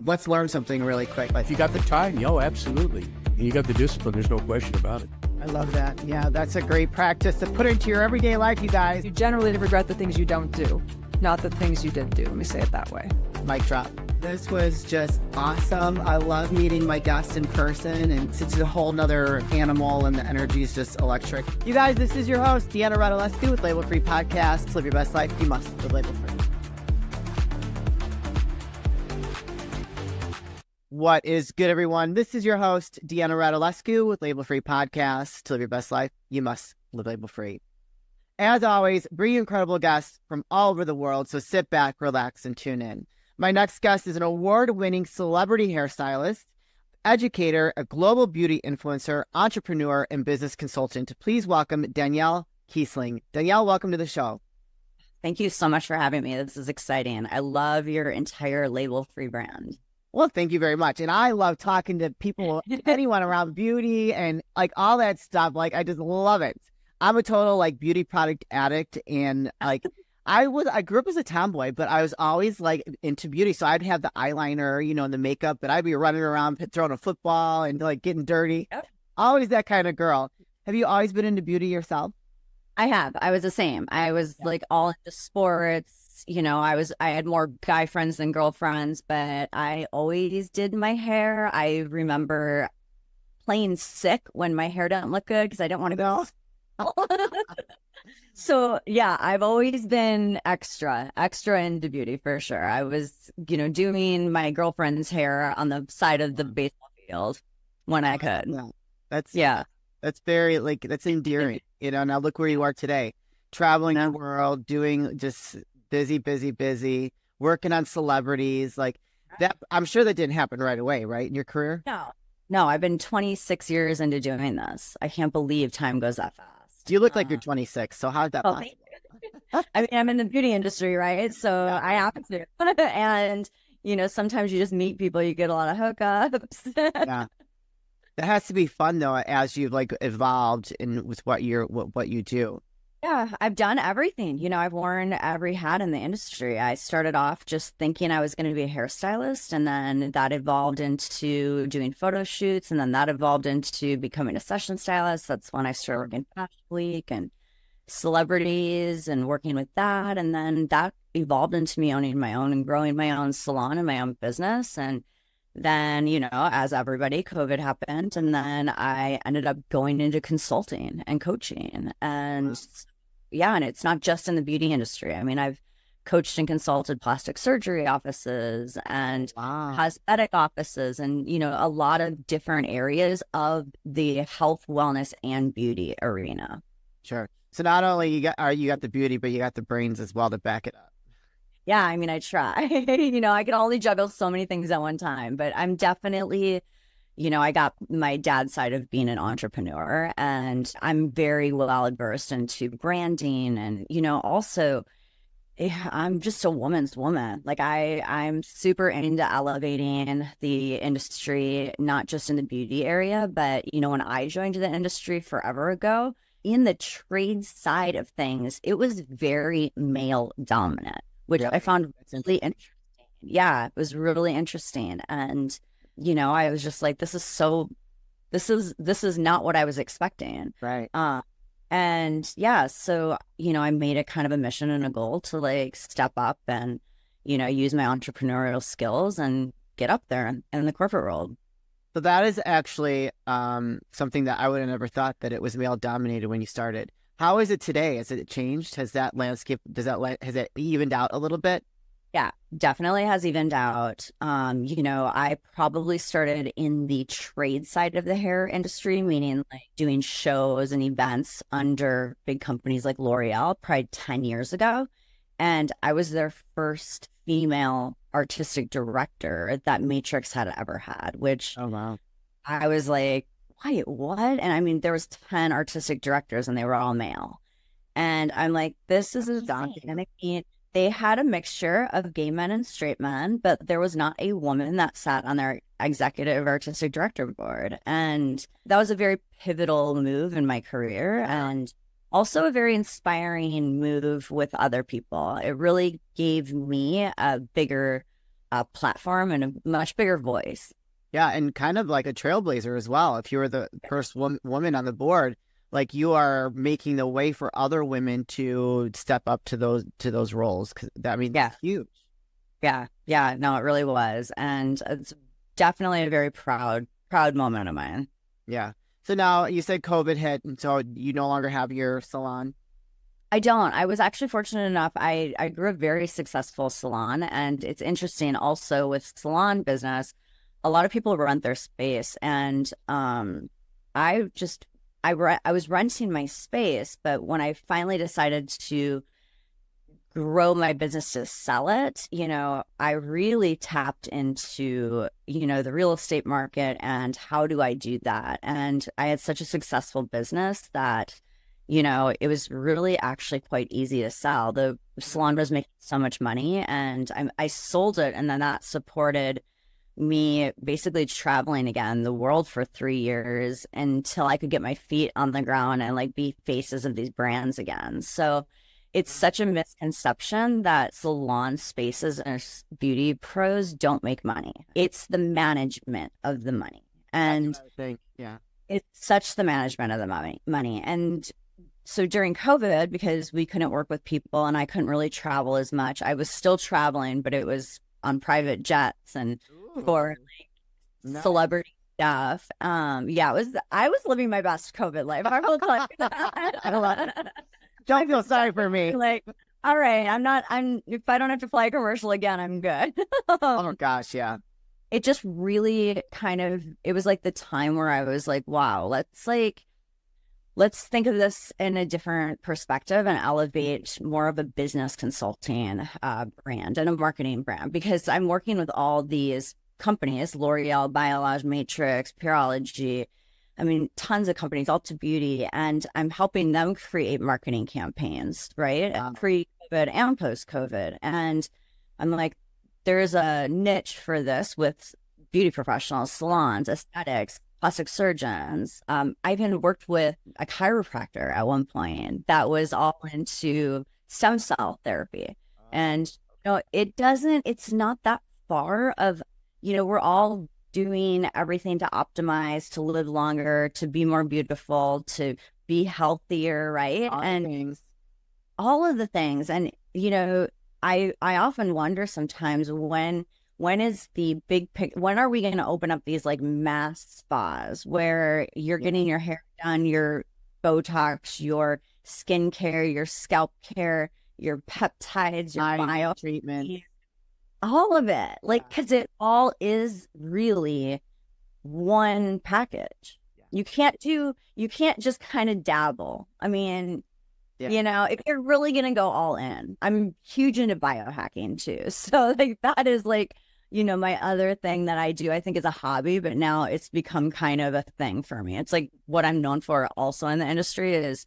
Let's learn something really quick. If you got the time, absolutely. And you got the discipline, there's no question about it. I love that. Yeah, that's a great practice to put into your everyday life, you guys. You generally regret the things you don't do, not the things you did do. Let me say it that way. Mic drop. This was just awesome. I love meeting my guests in person, and it's a whole nother animal, and the energy is just electric. You guys, this is your host, Deanna Radulescu with Label Free Podcast. Live your best life. You must live label free. What is good, everyone? This is your host, Deanna Radulescu with Label Free Podcast. To live your best life, you must live label free. As always, bring incredible guests from all over the world, so sit back, relax, and tune in. My next guest is an award-winning celebrity hairstylist, educator, a global beauty influencer, entrepreneur, and business consultant. Please welcome Danielle Keasling. Danielle, welcome to the show. Thank you so much for having me. This is exciting. I love your entire label-free brand. Well, thank you very much. And I love talking to people, anyone around beauty and like all that stuff. Like, I just love it. I'm a total like beauty product addict. And like, I grew up as a tomboy, but I was always like into beauty. So I'd have the eyeliner, and the makeup, but I'd be running around throwing a football and like getting dirty. Yep. Always that kind of girl. Have you always been into beauty yourself? I have. I was the same. I was like all into sports. I had more guy friends than girlfriends, but I always did my hair. I remember playing sick when my hair didn't look good because I didn't want to go. So yeah, I've always been extra into beauty for sure. I was, doing my girlfriend's hair on the side of the baseball field when I could. Yeah. That's very that's endearing. Now look where you are today, traveling the world, doing just busy, working on celebrities like that. I'm sure that didn't happen right away, right? In your career? No, I've been 26 years into doing this. I can't believe time goes that fast. You look like you're 26. So how's that possible? I mean, I'm in the beauty industry, right? So I have to. And, sometimes you just meet people, you get a lot of hookups. Yeah. That has to be fun though, as you've evolved in with what you do. Yeah, I've done everything. I've worn every hat in the industry. I started off just thinking I was going to be a hairstylist, and then that evolved into doing photo shoots, and then that evolved into becoming a session stylist. That's when I started working Fashion Week and celebrities and working with that. And then that evolved into me owning my own and growing my own salon and my own business. And then, as everybody, COVID happened, and then I ended up going into consulting and coaching. And yeah, and it's not just in the beauty industry. I mean, I've coached and consulted plastic surgery offices and cosmetic offices and, a lot of different areas of the health, wellness, and beauty arena. Sure. So not only you got the beauty, but you got the brains as well to back it up. Yeah, I mean, I try. I can only juggle so many things at one time, but I'm definitely, I got my dad's side of being an entrepreneur, and I'm very well versed into branding, and also I'm just a woman's woman. Like I'm super into elevating the industry, not just in the beauty area, but when I joined the industry forever ago, in the trade side of things, it was very male dominant, which I found really interesting. Yeah, it was really interesting. And, I was just like, this is not what I was expecting. Right. And yeah, so, I made it kind of a mission and a goal to step up and, use my entrepreneurial skills and get up there in the corporate world. So that is actually something that I would have never thought, that it was male dominated when you started. How is it today? Has it changed? Has that landscape, has it evened out a little bit? Yeah, definitely has evened out. I probably started in the trade side of the hair industry, meaning doing shows and events under big companies like L'Oreal probably 10 years ago. And I was their first female artistic director that Matrix had ever had, which I was like, wait, what? And I mean, there was 10 artistic directors and they were all male. And I'm like, this is insane. And I mean, they had a mixture of gay men and straight men, but there was not a woman that sat on their executive artistic director board. And that was a very pivotal move in my career, and also a very inspiring move with other people. It really gave me a bigger platform and a much bigger voice. Yeah, and kind of like a trailblazer as well. If you were the first woman on the board, like you are making the way for other women to step up to those roles. 'Cause I mean, Yeah. that's huge. Yeah, no, it really was. And it's definitely a very proud moment of mine. Yeah. So now you said COVID hit, and so you no longer have your salon. I don't. I was actually fortunate enough. I grew a very successful salon, and it's interesting also with salon business, a lot of people rent their space, and I was renting my space, but when I finally decided to grow my business to sell it, I really tapped into, the real estate market and how do I do that? And I had such a successful business that, it was really actually quite easy to sell. The salon was making so much money, and I sold it, and then that supported me basically traveling again the world for 3 years until I could get my feet on the ground and like be faces of these brands again. So it's such a misconception that salon spaces and beauty pros don't make money. It's the management of the money. And I think, yeah, it's such the management of the money. And so during COVID, because we couldn't work with people and I couldn't really travel as much, I was still traveling, but it was on private jets and for like celebrity stuff. Yeah, I was living my best COVID life. I will tell you that. Don't feel sorry for me. Like, all right, if I don't have to fly a commercial again, I'm good. Oh gosh, yeah. It just really it was like the time where I was like, wow, let's think of this in a different perspective and elevate more of a business consulting brand and a marketing brand, because I'm working with all these companies, L'Oreal, Biolage, Matrix, Pureology, I mean, tons of companies, Ulta Beauty, and I'm helping them create marketing campaigns, right? Wow. Pre-COVID and post-COVID. And I'm like, there's a niche for this with beauty professionals, salons, aesthetics, plastic surgeons. I even worked with a chiropractor at one point that was all into stem cell therapy. And, it's not that far of, we're all doing everything to optimize, to live longer, to be more beautiful, to be healthier, right? All of the things. And, I often wonder sometimes when is the big when are we going to open up these like mass spas where you're getting your hair done, your Botox, your skincare, your scalp care, your peptides, your bio treatment, all of it, like, because it all is really one package. You can't just kind of dabble. I mean, if you're really going to go all in, I'm huge into biohacking too. So like that is like, my other thing that I do, I think is a hobby, but now it's become kind of a thing for me. It's like what I'm known for also in the industry is,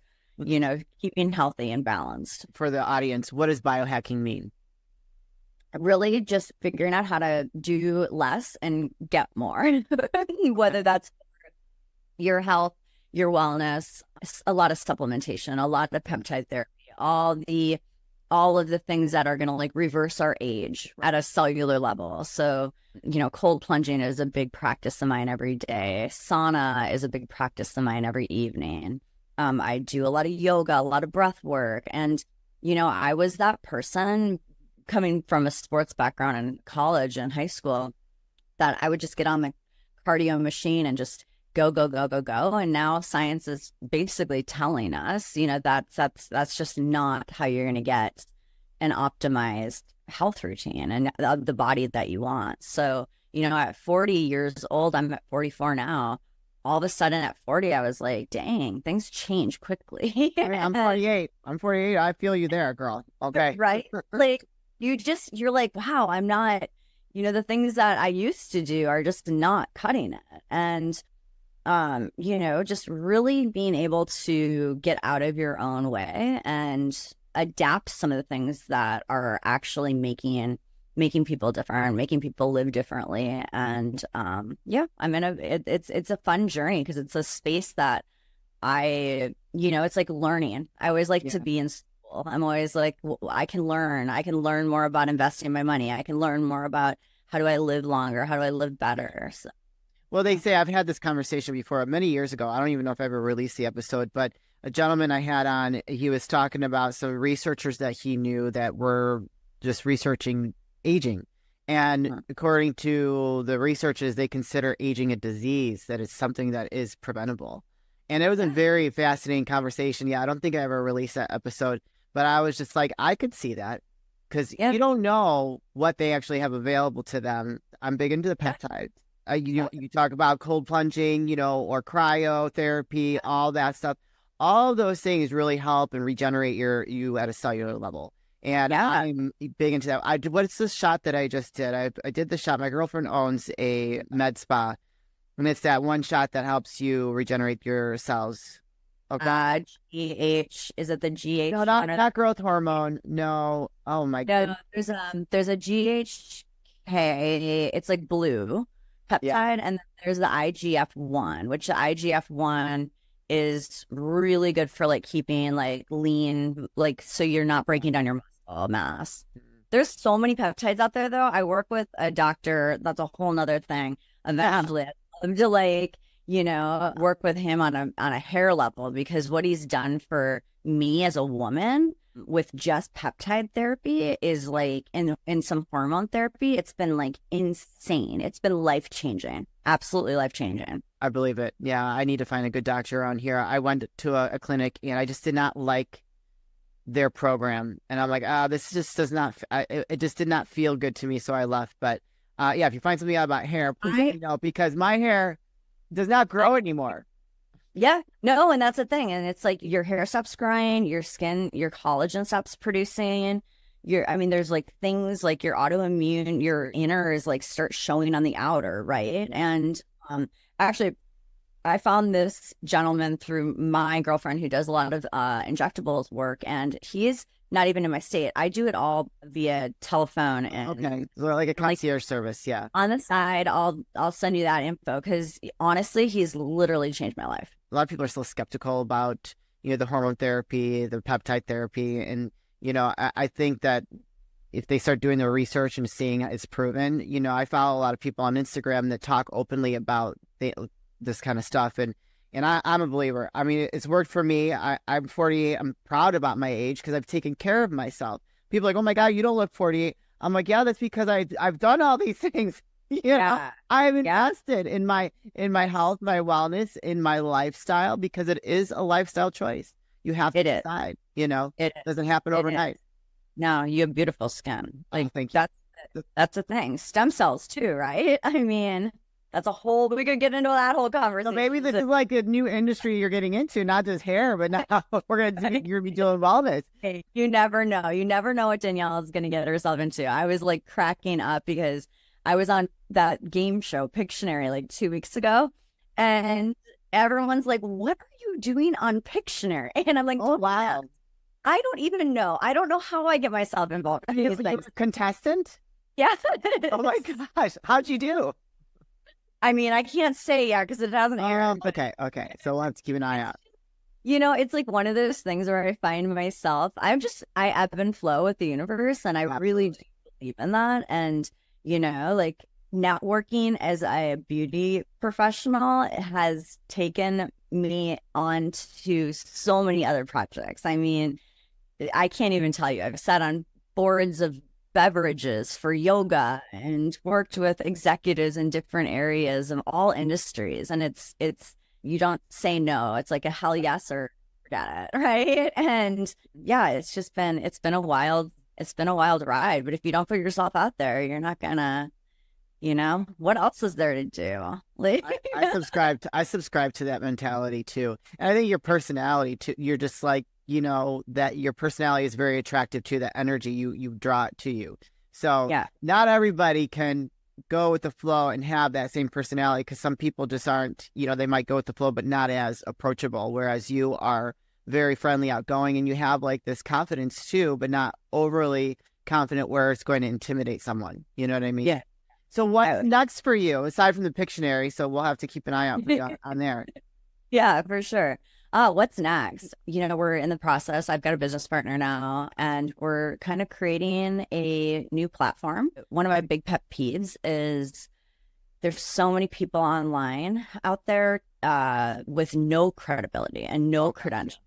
keeping healthy and balanced. For the audience, what does biohacking mean? Really just figuring out how to do less and get more, whether that's your health, your wellness, a lot of supplementation, a lot of peptide therapy, all of the things that are going to like reverse our age at a cellular level. So, cold plunging is a big practice of mine every day. Sauna is a big practice of mine every evening. I do a lot of yoga, a lot of breath work. And, I was that person coming from a sports background in college and high school that I would just get on the cardio machine and just go. And now science is basically telling us, that's just not how you're going to get an optimized health routine and the body that you want. So, at 40 years old, I'm at 44 now. All of a sudden at 40, I was like, dang, things change quickly. I'm 48. I feel you there, girl. Okay. Right. Like, you're like, wow, I'm not, the things that I used to do are just not cutting it. And, just really being able to get out of your own way and adapt some of the things that are actually making people different, making people live differently. And, it's a fun journey because it's a space that it's like learning. I always like to be in school. I'm always like, I can learn more about investing my money. I can learn more about how do I live longer? How do I live better? So, Well, they say I've had this conversation before many years ago. I don't even know if I ever released the episode, but a gentleman I had on, he was talking about some researchers that he knew that were just researching aging. And according to the researchers, they consider aging a disease, that it's something that is preventable. And it was a very fascinating conversation. Yeah, I don't think I ever released that episode, but I was just like, I could see that because you don't know what they actually have available to them. I'm big into the peptides. You talk about cold plunging, or cryotherapy, all that stuff. All of those things really help and regenerate you at a cellular level. And I'm big into that. What's the shot that I just did? I did the shot. My girlfriend owns a med spa, and it's that one shot that helps you regenerate your cells. Okay. GH, is it the GH? No, not growth hormone. No. Oh my God. No, there's a GHK. It's like blue peptide, and then there's the IGF-1, which the IGF-1 is really good for like keeping like lean, like so you're not breaking down your muscle mass. There's so many peptides out there though. I work with a doctor, that's a whole nother thing. Eventually I'd love to like, work with him on a hair level, because what he's done for me as a woman with just peptide therapy is like in some hormone therapy, it's been like insane. It's been life-changing. Absolutely life-changing. I believe it. Yeah, I need to find a good doctor around here. I went to a clinic and I just did not like their program. And I'm like, this just does not, it just did not feel good to me. So I left. But yeah, if you find something out about hair, please, because my hair does not grow anymore. Yeah, no, and that's the thing. And it's like your hair stops growing, your skin, your collagen stops producing. There's like things like your autoimmune, your inner is like start showing on the outer, right? And actually, I found this gentleman through my girlfriend who does a lot of injectables work, and he's not even in my state. I do it all via telephone. And okay, so like a concierge service, yeah. On the side, I'll send you that info, because honestly, he's literally changed my life. A lot of people are still skeptical about the hormone therapy, the peptide therapy, and I think that if they start doing the research and seeing it's proven, I follow a lot of people on Instagram that talk openly about this kind of stuff, and I'm a believer. I mean, it's worked for me. I'm 48. I'm proud about my age because I've taken care of myself. People are like, oh my God, you don't look 48. I'm like, yeah, that's because I've done all these things. I've invested in my health, my wellness, in my lifestyle, because it is a lifestyle choice. You have to decide. It doesn't happen overnight. No, you have beautiful skin. Like, thank you. That's a thing. Stem cells too, right? I mean, that's a whole. We could get into that whole conversation. So maybe this is like a new industry you're getting into, not just hair, but now you're gonna be doing wellness. Hey, you never know. You never know what Danielle is gonna get herself into. I was like cracking up because I was on that game show Pictionary like 2 weeks ago, and everyone's like, "What are you doing on Pictionary?" And I'm like, "Oh wow, I don't even know. I don't know how I get myself involved." You're a contestant? Yeah. Oh my gosh, how'd you do? I mean, I can't say because it hasn't aired. Okay. So we'll have to keep an eye out. It's like one of those things where I find myself, I ebb and flow with the universe, and I really do believe in that. And, like networking as a beauty professional has taken me on to so many other projects. I mean, I can't even tell you. I've sat on boards of beverages for yoga and worked with executives in different areas of all industries, and it's you don't say no. It's like a hell yes or forget it, right? And yeah, it's been a wild ride, but if you don't put yourself out there, you're not gonna what else is there to do? Like, I subscribe to that mentality too, and I think your personality too. You're just like, that your personality is very attractive to the energy you draw it to you. So not everybody can go with the flow and have that same personality, because some people just aren't, they might go with the flow, but not as approachable. Whereas you are very friendly, outgoing, and you have like this confidence too, but not overly confident where it's going to intimidate someone. You know what I mean? Yeah. So what's next for you aside from the Pictionary? So we'll have to keep an eye out for you on there. Yeah, for sure. What's next? We're in the process. I've got a business partner now, and we're kind of creating a new platform. One of my big pet peeves is there's so many people online out there with no credibility and no credentials,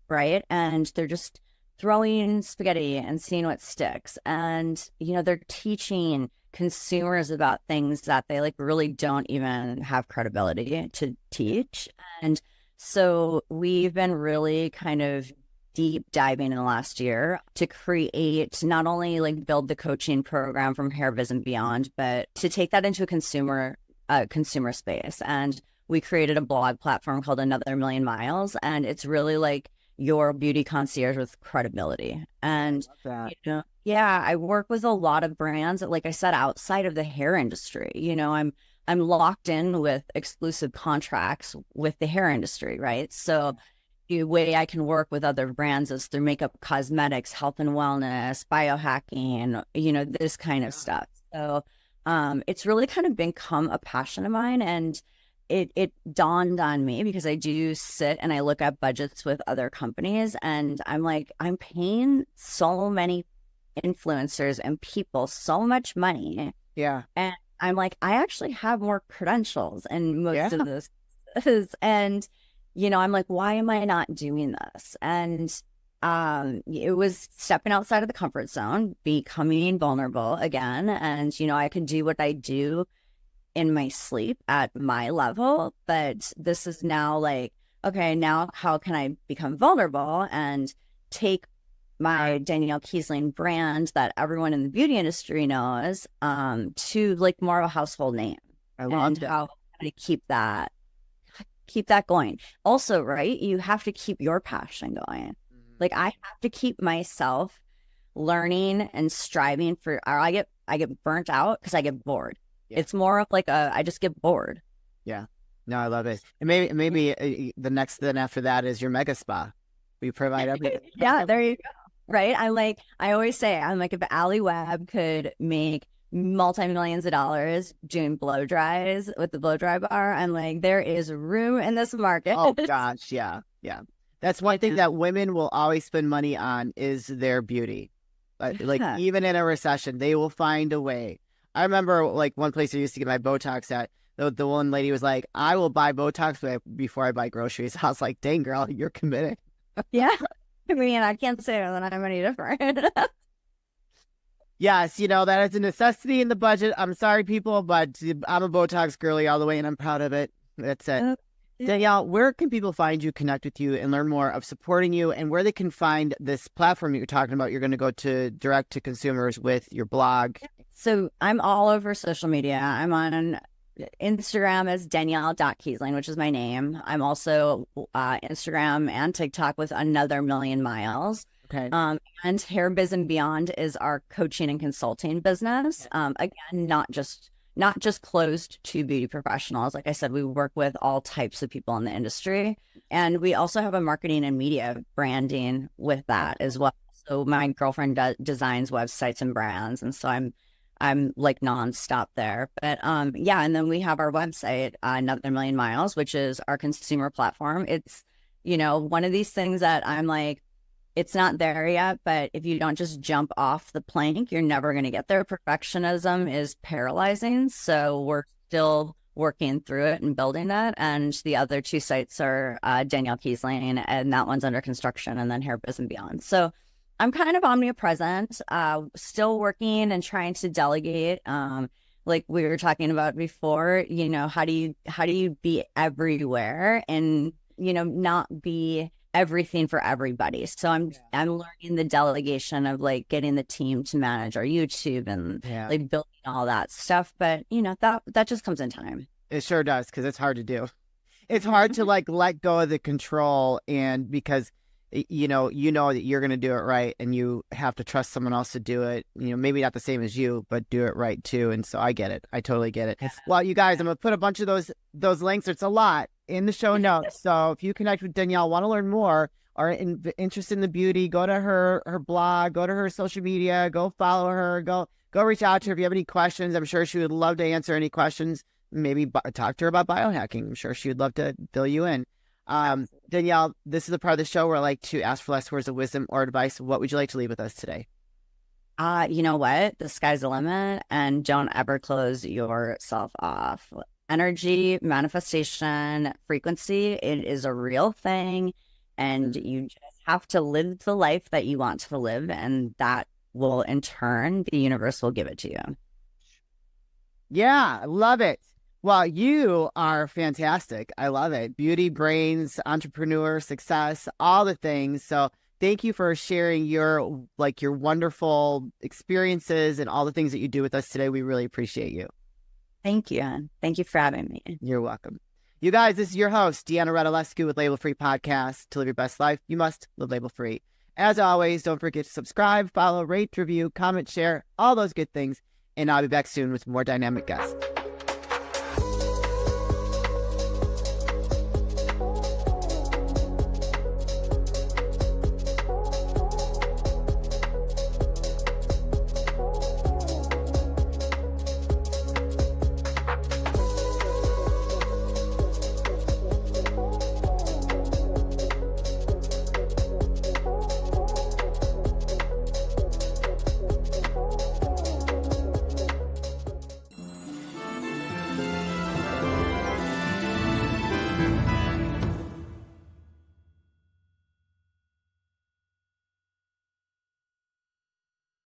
right? And they're just throwing spaghetti and seeing what sticks. And, they're teaching consumers about things that they like really don't even have credibility to teach. And so we've been really kind of deep diving in the last year to create, not only like build the coaching program from Hair, Biz and Beyond, but to take that into a consumer space. And we created a blog platform called Another Million Miles. And it's really like your beauty concierge with credibility. And yeah, I work with a lot of brands, like I said, outside of the hair industry. I'm locked in with exclusive contracts with the hair industry, right? So the way I can work with other brands is through makeup, cosmetics, health and wellness, biohacking, this kind of stuff. So it's really kind of become a passion of mine. And it dawned on me because I do sit and I look at budgets with other companies, and I'm like, I'm paying so many influencers and people so much money. Yeah. And I'm like, I actually have more credentials in most of this. And, I'm like, why am I not doing this? And it was stepping outside of the comfort zone, becoming vulnerable again. And, I could do what I do in my sleep at my level, but this is now like, okay, now how can I become vulnerable and take my Danielle Keasling brand that everyone in the beauty industry knows to like more of a household name. I love that. How can I keep that going? Also, right, you have to keep your passion going. Like I have to keep myself learning and striving for, or I get burnt out because I get bored. Yeah. It's more of like I just get bored. Yeah. No, I love it. And maybe the next then after that is your mega spa. We provide everything. Yeah, there you go. Right. I always say, I'm like, if Ali Webb could make multi-millions of dollars doing blow dries with the blow dry bar, I'm like, there is room in this market. Oh gosh. Yeah. Yeah. That's one thing that women will always spend money on is their beauty. Like even in a recession, they will find a way. I remember like one place I used to get my Botox at, the one lady was like, I will buy Botox before I buy groceries. I was like, dang girl, you're committed. Yeah. I mean, I can't say that I'm any different. Yes, that is a necessity in the budget. I'm sorry, people, but I'm a Botox girly all the way, and I'm proud of it. That's it. Danielle, where can people find you, connect with you, and learn more of supporting you, and where they can find this platform that you're talking about? You're going to go to direct to consumers with your blog. So I'm all over social media. I'm on Instagram as Danielle.Keasling, which is my name. I'm also Instagram and TikTok with Another Million Miles. Okay. And Hair, Biz and Beyond is our coaching and consulting business. Again, not just closed to beauty professionals. Like I said, we work with all types of people in the industry. And we also have a marketing and media branding with that as well. So my girlfriend designs websites and brands. And so I'm like nonstop there. But yeah, and then we have our website, Another Million Miles, which is our consumer platform. It's, one of these things that I'm like, it's not there yet, but if you don't just jump off the plank, you're never going to get there. Perfectionism is paralyzing. So we're still working through it and building that. And the other two sites are Danielle Keasling, and that one's under construction, and then Hair, Biz and Beyond. So I'm kind of omnipresent, still working and trying to delegate. Like we were talking about before, how do you be everywhere and, not be everything for everybody. So I'm learning the delegation of like getting the team to manage our YouTube and like building all that stuff. But that just comes in time. It sure does, because it's hard to do. It's hard to like let go of the control, and because you know that you're going to do it right, and you have to trust someone else to do it. Maybe not the same as you, but do it right too. And so I get it. I totally get it. Well, you guys, I'm going to put a bunch of those links. It's a lot in the show notes. So if you connect with Danielle, want to learn more, or interested in the beauty, go to her blog, go to her social media, go follow her, go reach out to her. If you have any questions, I'm sure she would love to answer any questions. Maybe talk to her about biohacking. I'm sure she would love to fill you in. Danielle, this is the part of the show where I like to ask for last words of wisdom or advice. What would you like to leave with us today? You know what? The sky's the limit, and don't ever close yourself off. Energy, manifestation, frequency, it is a real thing, and you just have to live the life that you want to live, and that will, in turn, the universe will give it to you. Yeah, I love it. Well, you are fantastic. I love it. Beauty, brains, entrepreneur, success, all the things. So thank you for sharing your wonderful experiences and all the things that you do with us today. We really appreciate you. Thank you. Thank you for having me. You're welcome. You guys, this is your host, Deanna Radulescu with Label Free Podcast. To live your best life, you must live label free. As always, don't forget to subscribe, follow, rate, review, comment, share, all those good things. And I'll be back soon with more dynamic guests.